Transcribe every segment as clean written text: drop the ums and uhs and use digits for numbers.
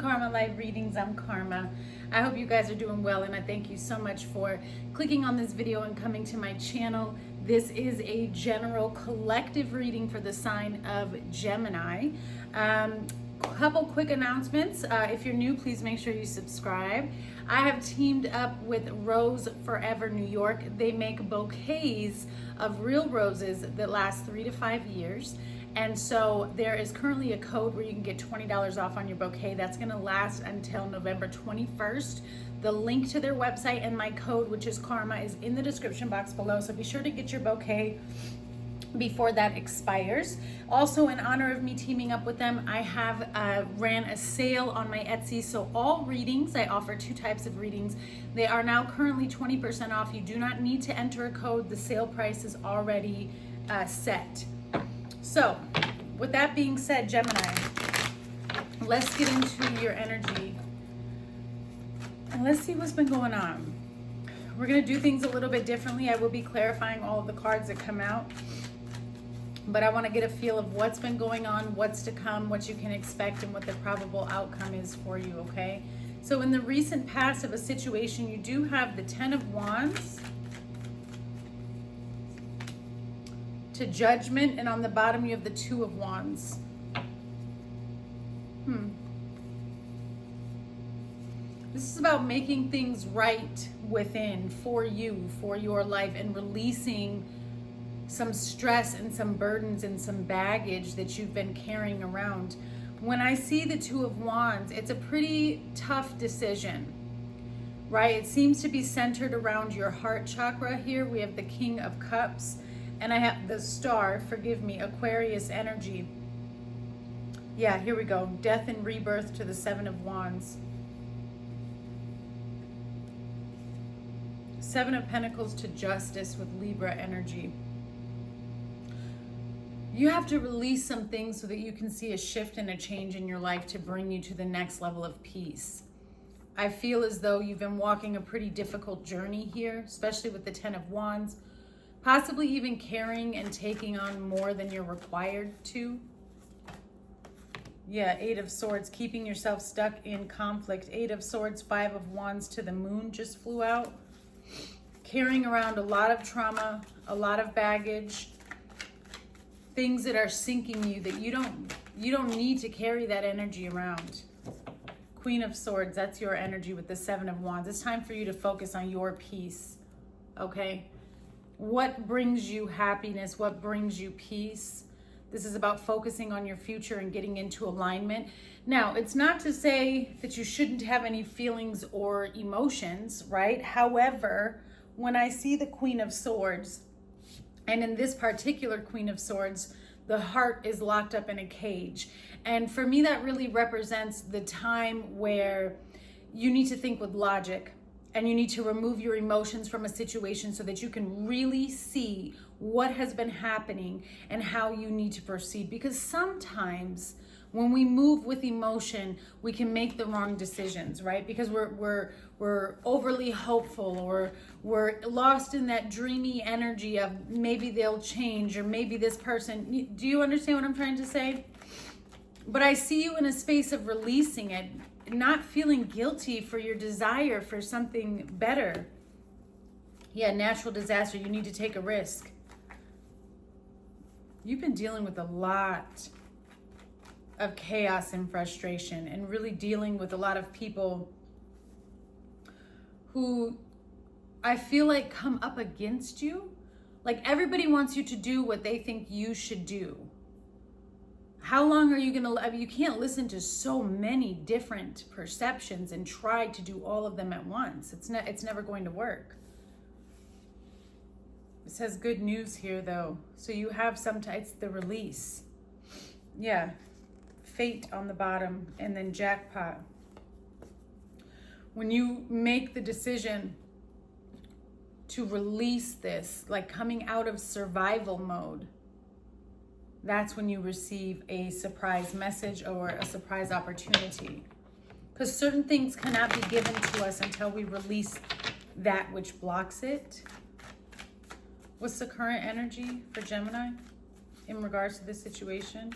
Karma Live Readings. I'm Karma. I hope you guys are doing well, and I thank you so much for clicking on this video and coming to my channel. This is a general collective reading for the sign of Gemini. Couple quick announcements. If you're new, please make sure you subscribe. I have teamed up with Rose Forever New York. They make bouquets of real roses that last 3 to 5 years. And so there is currently a code where you can get $20 off on your bouquet. That's going to last until November 21st. The link to their website and my code, which is Karma, is in the description box below. So be sure to get your bouquet before that expires. Also, in honor of me teaming up with them, I have ran a sale on my Etsy. So all readings, I offer 2 types of readings. They are now currently 20% off. You do not need to enter a code. The sale price is already set. So, with that being said, Gemini, let's get into your energy and let's see what's been going on. We're going to do things a little bit differently. I will be clarifying all of the cards that come out, but I want to get a feel of what's been going on, what's to come, what you can expect, and what the probable outcome is for you, okay? So in the recent past of a situation, you do have the 10 of Wands to Judgment, and on the bottom you have the 2 of Wands. This is about making things right within for you, for your life, and releasing some stress and some burdens and some baggage that you've been carrying around. When I see the 2 of Wands, it's a pretty tough decision, right? It seems to be centered around your heart chakra here. We have the King of Cups, and I have the Star, forgive me, Aquarius energy. Yeah, here we go. Death and rebirth to the 7 of Wands. 7 of Pentacles to Justice with Libra energy. You have to release some things so that you can see a shift and a change in your life to bring you to the next level of peace. I feel as though you've been walking a pretty difficult journey here, especially with the 10 of Wands. Possibly even carrying and taking on more than you're required to. Yeah, 8 of Swords, keeping yourself stuck in conflict. 8 of Swords, 5 of Wands to the Moon just flew out. Carrying around a lot of trauma, a lot of baggage, things that are sinking you that you don't need to carry that energy around. Queen of Swords, that's your energy with the 7 of Wands. It's time for you to focus on your peace, okay? What brings you happiness? What brings you peace? This is about focusing on your future and getting into alignment. Now, it's not to say that you shouldn't have any feelings or emotions, right? However, when I see the Queen of Swords, and in this particular Queen of Swords, the heart is locked up in a cage. And for me, that really represents the time where you need to think with logic. And you need to remove your emotions from a situation so that you can really see what has been happening and how you need to proceed. Because sometimes when we move with emotion, we can make the wrong decisions, right? Because we're overly hopeful, or we're lost in that dreamy energy of maybe they'll change, or maybe this person. Do you understand what I'm trying to say? But I see you in a space of releasing it, not feeling guilty for your desire for something better. Yeah, natural disaster, you need to take a risk. You've been dealing with a lot of chaos and frustration, and really dealing with a lot of people who I feel like come up against you. Like everybody wants you to do what they think you should do. How long are you going to, you can't listen to so many different perceptions and try to do all of them at once. It's never going to work. It says good news here though. So you have it's the release. Yeah. Fate on the bottom, and then jackpot. When you make the decision to release this, like coming out of survival mode, that's when you receive a surprise message or a surprise opportunity. Because certain things cannot be given to us until we release that which blocks it. What's the current energy for Gemini in regards to this situation?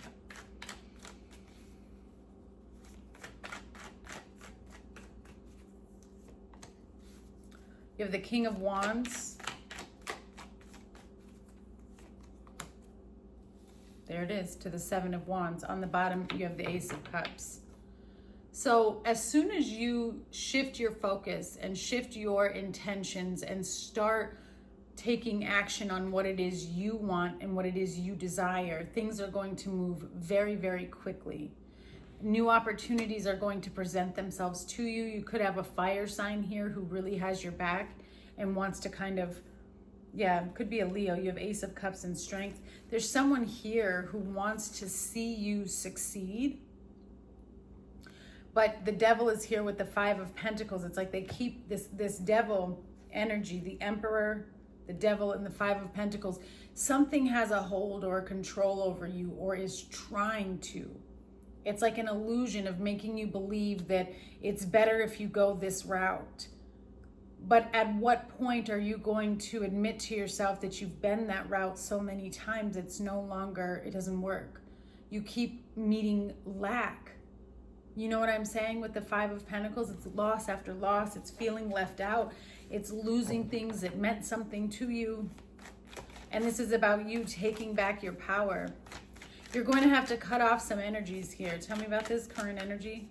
You have the King of Wands. There it is, to the Seven of Wands. On the bottom, you have the Ace of Cups. So as soon as you shift your focus and shift your intentions and start taking action on what it is you want and what it is you desire, things are going to move very, very quickly. New opportunities are going to present themselves to you. You could have a fire sign here who really has your back and wants to kind of, yeah, could be a Leo. You have Ace of Cups and Strength. There's someone here who wants to see you succeed. But the devil is here with the Five of Pentacles. It's like they keep this devil energy, the Emperor, the devil, and the Five of Pentacles. Something has a hold or a control over you, or is trying to. It's like an illusion of making you believe that it's better if you go this route. But at what point are you going to admit to yourself that you've been that route so many times, it's no longer, it doesn't work. You keep meeting lack. You know what I'm saying with the Five of Pentacles? It's loss after loss. It's feeling left out. It's losing things that meant something to you. And this is about you taking back your power. You're going to have to cut off some energies here. Tell me about this current energy.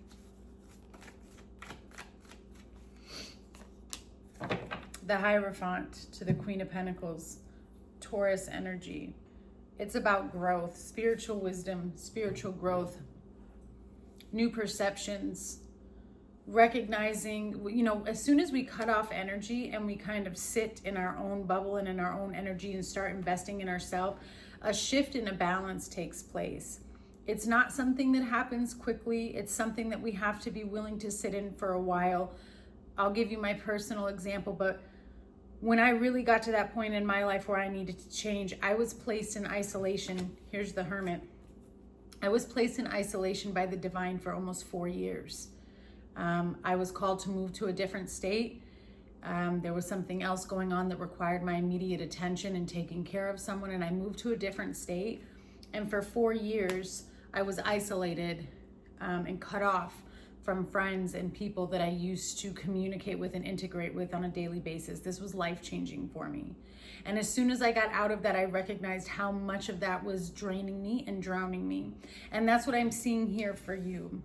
The Hierophant to the Queen of Pentacles. Taurus energy. It's about growth, spiritual wisdom, spiritual growth, new perceptions, recognizing, you know, as soon as we cut off energy and we kind of sit in our own bubble and in our own energy and start investing in ourselves, a shift in a balance takes place. It's not something that happens quickly. It's something that we have to be willing to sit in for a while. I'll give you my personal example, but when I really got to that point in my life where I needed to change, I was placed in isolation. Here's the Hermit. I was placed in isolation by the divine for almost 4 years. I was called to move to a different state. There was something else going on that required my immediate attention and taking care of someone, and I moved to a different state. And for 4 years, I was isolated and cut off from friends and people that I used to communicate with and integrate with on a daily basis. This was life-changing for me. And as soon as I got out of that, I recognized how much of that was draining me and drowning me. And that's what I'm seeing here for you.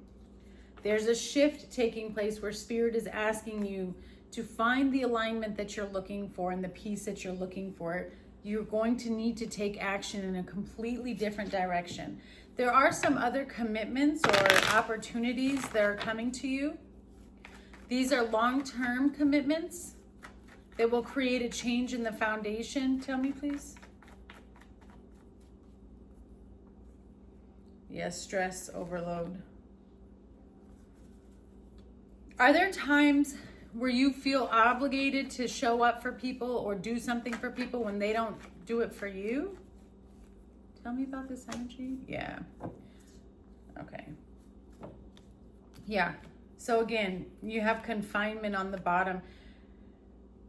There's a shift taking place where Spirit is asking you to find the alignment that you're looking for and the peace that you're looking for. You're going to need to take action in a completely different direction. There are some other commitments or opportunities that are coming to you. These are long-term commitments that will create a change in the foundation. Tell me, please. Yes, stress, overload. Are there times where you feel obligated to show up for people or do something for people when they don't do it for you? Tell me about this energy. Yeah. Okay. Yeah. So again, you have confinement on the bottom,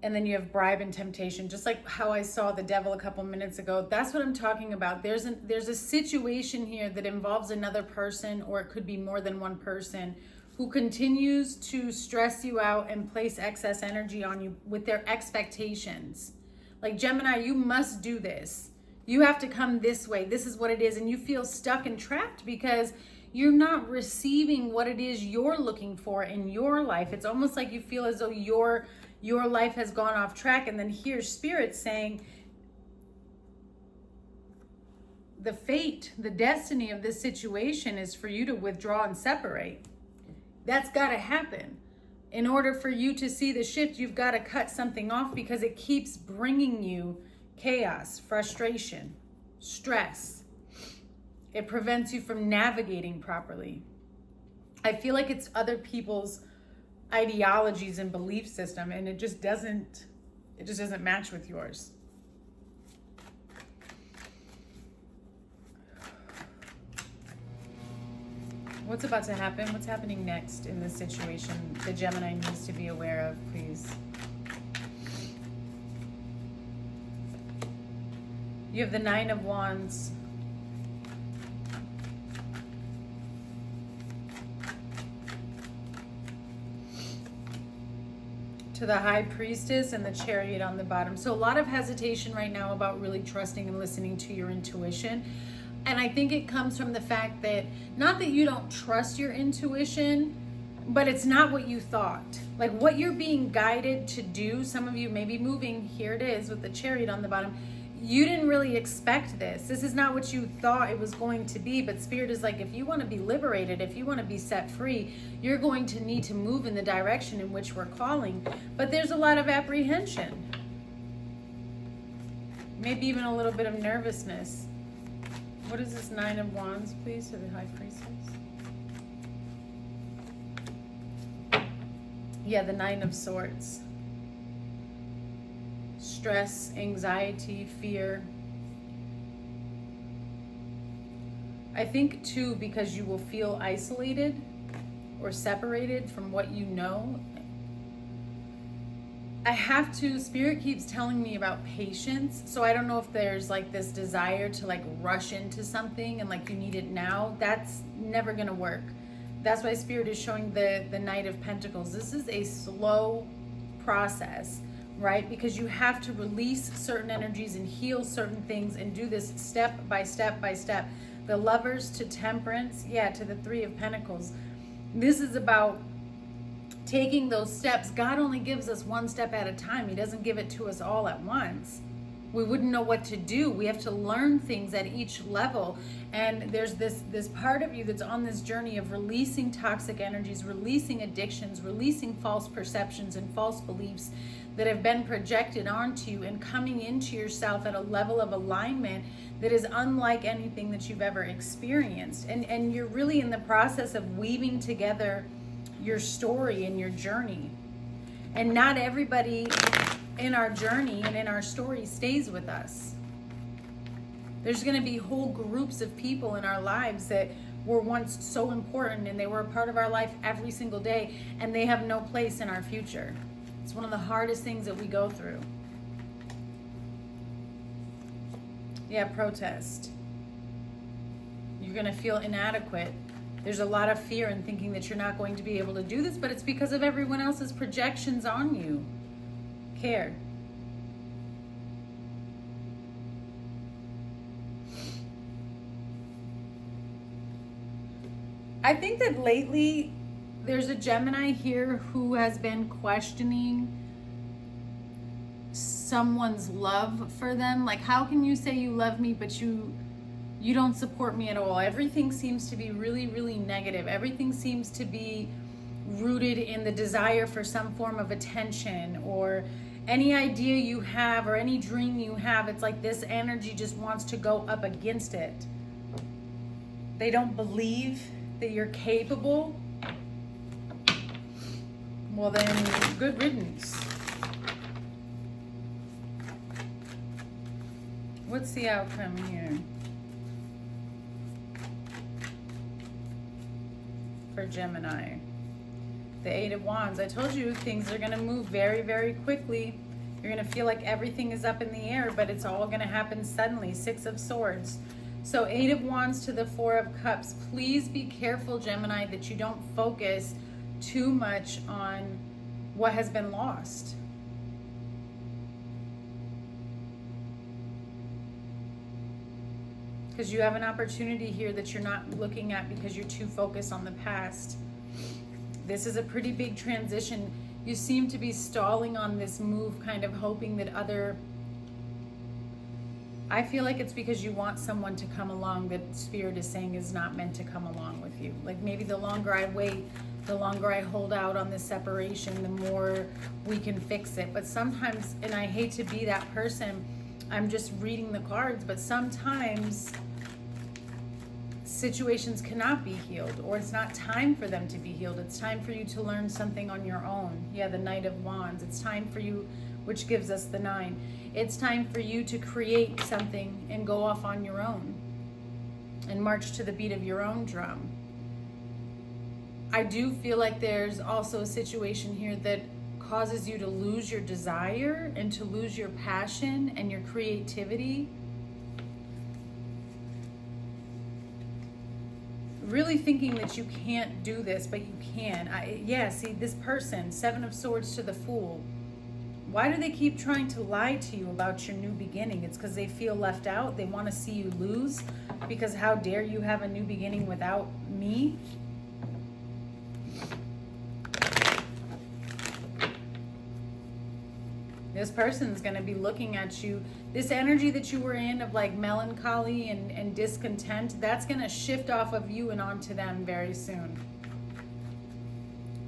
and then you have bribe and temptation, just like how I saw the devil a couple minutes ago. That's what I'm talking about. There's a situation here that involves another person, or it could be more than one person, who continues to stress you out and place excess energy on you with their expectations. Like, Gemini, you must do this. You have to come this way. This is what it is. And you feel stuck and trapped because you're not receiving what it is you're looking for in your life. It's almost like you feel as though your life has gone off track. And then here's Spirit saying, the fate, the destiny of this situation is for you to withdraw and separate. That's got to happen. In order for you to see the shift, you've got to cut something off because it keeps bringing you chaos, frustration, stress. It prevents you from navigating properly. I feel like it's other people's ideologies and belief system, and it just doesn't match with yours. What's about to happen? What's happening next in this situation the Gemini needs to be aware of, please? You have the Nine of Wands. To to the High Priestess and the Chariot on the bottom. So a lot of hesitation right now about really trusting and listening to your intuition. And I think it comes from the fact that, not that you don't trust your intuition, but it's not what you thought. Like what you're being guided to do, some of you may be moving, here it is with the Chariot on the bottom. You didn't really expect this. This is not what you thought it was going to be, but Spirit is like, if you want to be liberated, if you want to be set free, you're going to need to move in the direction in which we're calling. But there's a lot of apprehension. Maybe even a little bit of nervousness. What is this Nine of Wands, please, to the High Priestess? Yeah, the Nine of Swords. Stress, anxiety, fear. I think too, because you will feel isolated or separated from what you know. I have to, Spirit keeps telling me about patience. So I don't know if there's like this desire to like rush into something and like you need it now. That's never gonna work. That's why Spirit is showing the Knight of Pentacles. This is a slow process, right? Because you have to release certain energies and heal certain things and do this step by step by step. The Lovers to Temperance, yeah, to the Three of Pentacles. This is about taking those steps. God only gives us one step at a time. He doesn't give it to us all at once. We wouldn't know what to do. We have to learn things at each level. And there's this part of you that's on this journey of releasing toxic energies, releasing addictions, releasing false perceptions and false beliefs that have been projected onto you, and coming into yourself at a level of alignment that is unlike anything that you've ever experienced. And you're really in the process of weaving together your story and your journey. And not everybody in our journey and in our story stays with us. There's going to be whole groups of people in our lives that were once so important and they were a part of our life every single day, and they have no place in our future. It's one of the hardest things that we go through. Yeah, protest. You're going to feel inadequate. There's a lot of fear in thinking that you're not going to be able to do this, but it's because of everyone else's projections on you. Care. I think that lately there's a Gemini here who has been questioning someone's love for them. Like, how can you say you love me, but you don't support me at all? Everything seems to be really, really negative. Everything seems to be rooted in the desire for some form of attention, or any idea you have or any dream you have. It's like this energy just wants to go up against it. They don't believe that you're capable. Well then, good riddance. What's the outcome here for Gemini? The Eight of Wands. I told you things are going to move very, very quickly. You're going to feel like everything is up in the air, but it's all going to happen suddenly. Six of Swords. So Eight of Wands to the Four of Cups. Please be careful, Gemini, that you don't focus too much on what has been lost. Because you have an opportunity here that you're not looking at because you're too focused on the past. This is a pretty big transition. You seem to be stalling on this move, kind of hoping that I feel like it's because you want someone to come along that Spirit is saying is not meant to come along with you. Like, maybe the longer I wait, the longer I hold out on this separation, the more we can fix it. But sometimes, and I hate to be that person, I'm just reading the cards, but sometimes situations cannot be healed, or it's not time for them to be healed. It's time for you to learn something on your own. Yeah, the Knight of Wands. It's time for you, which gives us the 9. It's time for you to create something and go off on your own and march to the beat of your own drum. I do feel like there's also a situation here that causes you to lose your desire and to lose your passion and your creativity. really thinking that you can't do this, but you can. See, this person, Seven of Swords to the Fool. Why do they keep trying to lie to you about your new beginning? It's because they feel left out. They want to see you lose, because how dare you have a new beginning without me? This person's going to be looking at you. This energy that you were in of like melancholy and discontent, that's going to shift off of you and onto them very soon.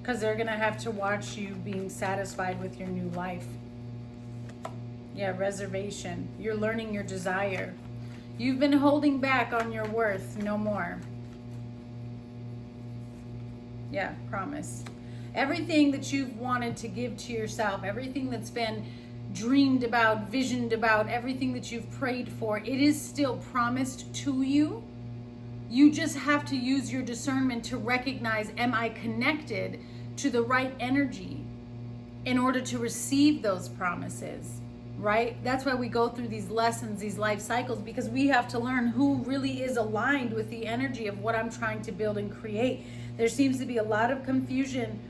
Because they're going to have to watch you being satisfied with your new life. Yeah, reservation. You're learning your desire. You've been holding back on your worth. No more. Yeah, promise. Everything that you've wanted to give to yourself, everything that's been dreamed about, visioned about, everything that you've prayed for, it is still promised to you. You just have to use your discernment to recognize, am I connected to the right energy in order to receive those promises, right? That's why we go through these lessons, these life cycles, because we have to learn who really is aligned with the energy of what I'm trying to build and create. There seems to be a lot of confusion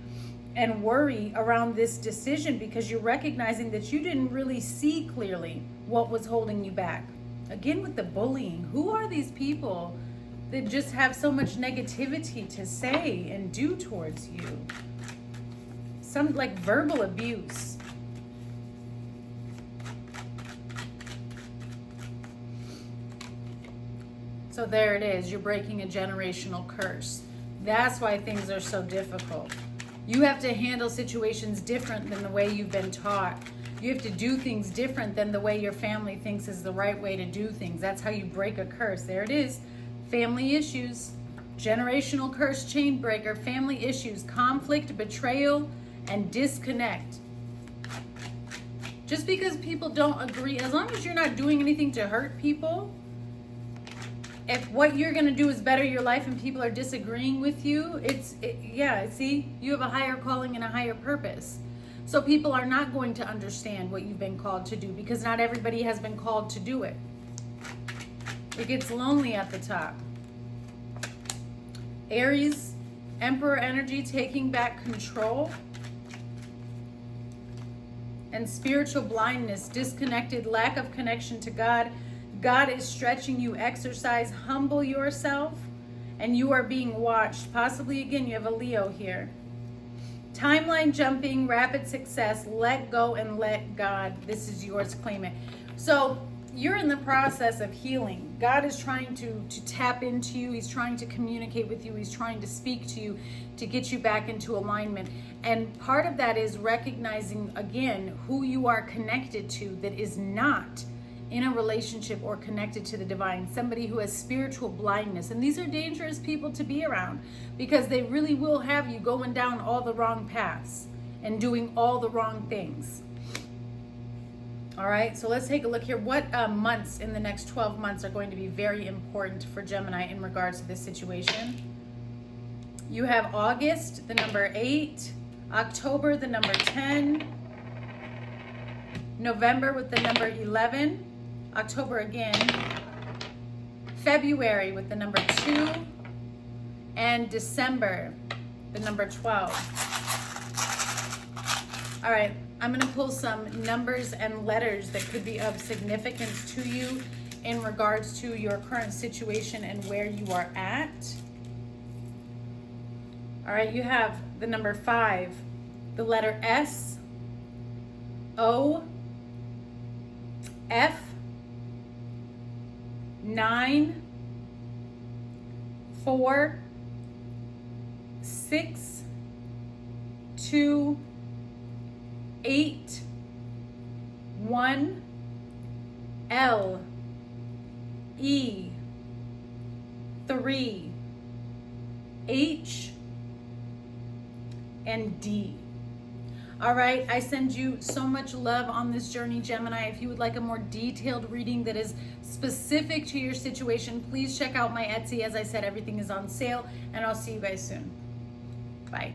and worry around this decision because you're recognizing that you didn't really see clearly what was holding you back. Again, with the bullying, who are these people that just have so much negativity to say and do towards you? Some like verbal abuse. So there it is. You're breaking a generational curse. That's why things are so difficult. You have to handle situations different than the way you've been taught. You have to do things different than the way your family thinks is the right way to do things. That's how you break a curse. There it is. Family issues, generational curse chain breaker, family issues, conflict, betrayal, and disconnect. Just because people don't agree, as long as you're not doing anything to hurt people, if what you're going to do is better your life and people are disagreeing with you, see, you have a higher calling and a higher purpose. So people are not going to understand what you've been called to do because not everybody has been called to do it. It gets lonely at the top. Aries, Emperor energy, taking back control. And spiritual blindness, disconnected, lack of connection to God. God is stretching you, exercise, humble yourself, and you are being watched. Possibly, again, you have a Leo here. Timeline jumping, rapid success, let go and let God. This is yours, claim it. So you're in the process of healing. God is trying to tap into you. He's trying to communicate with you. He's trying to speak to you to get you back into alignment. And part of that is recognizing, again, who you are connected to that is not in a relationship or connected to the divine, somebody who has spiritual blindness. And these are dangerous people to be around because they really will have you going down all the wrong paths and doing all the wrong things. All right, so let's take a look here. What months in the next 12 months are going to be very important for Gemini in regards to this situation? You have August, the number 8, October, the number 10, November with the number 11, October again, February with the number 2, and December, the number 12. All right, I'm going to pull some numbers and letters that could be of significance to you in regards to your current situation and where you are at. All right, you have the number 5, the letter S, O, F, 9, 4, 6, 2, 8, 1, L, E, 3, H, and D. All right, I send you so much love on this journey, Gemini. If you would like a more detailed reading that is specific to your situation, please check out my Etsy. As I said, everything is on sale, and I'll see you guys soon. Bye.